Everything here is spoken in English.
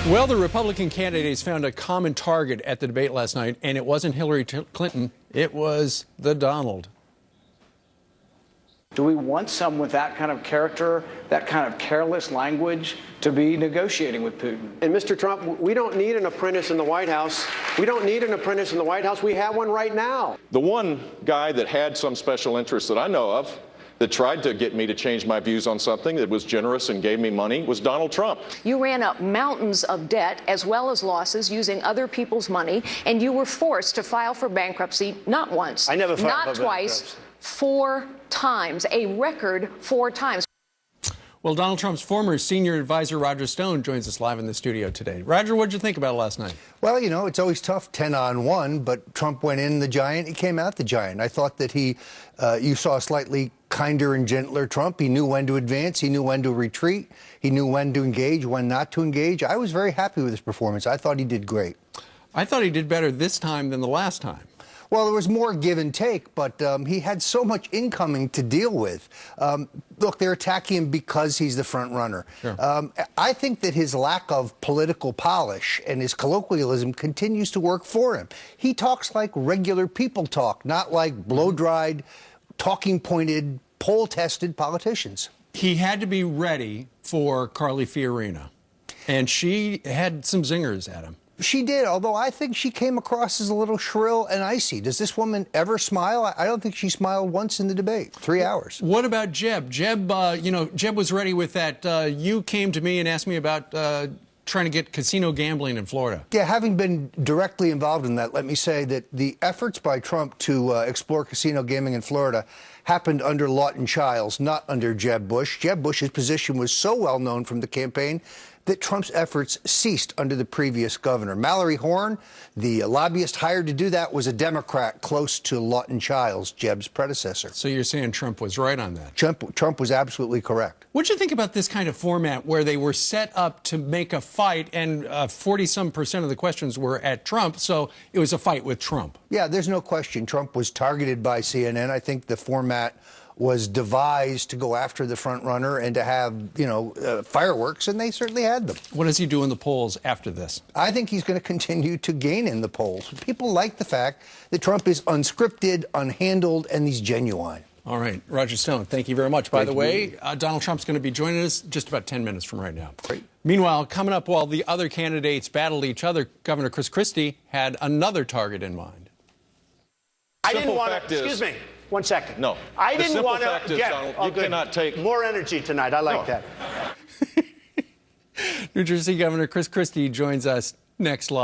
Well, the Republican candidates found a common target at the debate last night, and it wasn't Hillary Clinton. It was the Donald. Do we want someone with that kind of character, that kind of careless language to be negotiating with Putin? And Mr. Trump, we don't need an apprentice in the White House. We don't need an apprentice in the White House. We have one right now. The one guy that had some special interest that I know of that tried to get me to change my views on something that was generous and gave me money was Donald Trump. You ran up mountains of debt as well as losses using other people's money, and you were forced to file for bankruptcy not once, I never filed not for twice, bankruptcy. 4 times, a record 4 times. Well, Donald Trump's former senior advisor, Roger Stone, joins us live in the studio today. Roger, what did you think about it last night? Well, you know, it's always tough 10-on-1, but Trump went in the giant, he came out the giant. I thought that you saw a slightly kinder and gentler Trump. He knew when to advance, he knew when to retreat, he knew when to engage, when not to engage. I was very happy with his performance. I thought he did great. I thought he did better this time than the last time. Well, there was more give and take, but he had so much incoming to deal with. Look, they're attacking him because he's the front runner. Sure. I think that his lack of political polish and his colloquialism continues to work for him. He talks like regular people talk, not like blow-dried, talking-pointed, poll-tested politicians. He had to be ready for Carly Fiorina, and she had some zingers at him. She did, although I think she came across as a little shrill and icy. Does this woman ever smile? I don't think she smiled once in the debate. 3 hours. What about Jeb? Jeb was ready with that. You came to me and asked me about trying to get casino gambling in Florida. Yeah, having been directly involved in that, let me say that the efforts by Trump to explore casino gaming in Florida happened under Lawton Chiles, not under Jeb Bush. Jeb Bush's position was so well known from the campaign that Trump's efforts ceased under the previous governor. Mallory Horn, the lobbyist hired to do that, was a Democrat close to Lawton Chiles, Jeb's predecessor. So you're saying Trump was right on that? Trump was absolutely correct. What'd you think about this kind of format where they were set up to make a fight and 40-some% of the questions were at Trump, so it was a fight with Trump? Yeah, there's no question. Trump was targeted by CNN. I think the format was devised to go after the front runner and to have, fireworks, and they certainly had them. What does he do in the polls after this? I think he's going to continue to gain in the polls. People like the fact that Trump is unscripted, unhandled, and he's genuine. All right, Roger Stone, thank you very much. By the way, Donald Trump's going to be joining us just about 10 minutes from right now. Great. Meanwhile, coming up while the other candidates battled each other, Governor Chris Christie had another target in mind. I didn't want to, excuse me, 1 second. No. I didn't want to, Donald, you cannot take more energy tonight. I like that. New Jersey Governor Chris Christie joins us next live.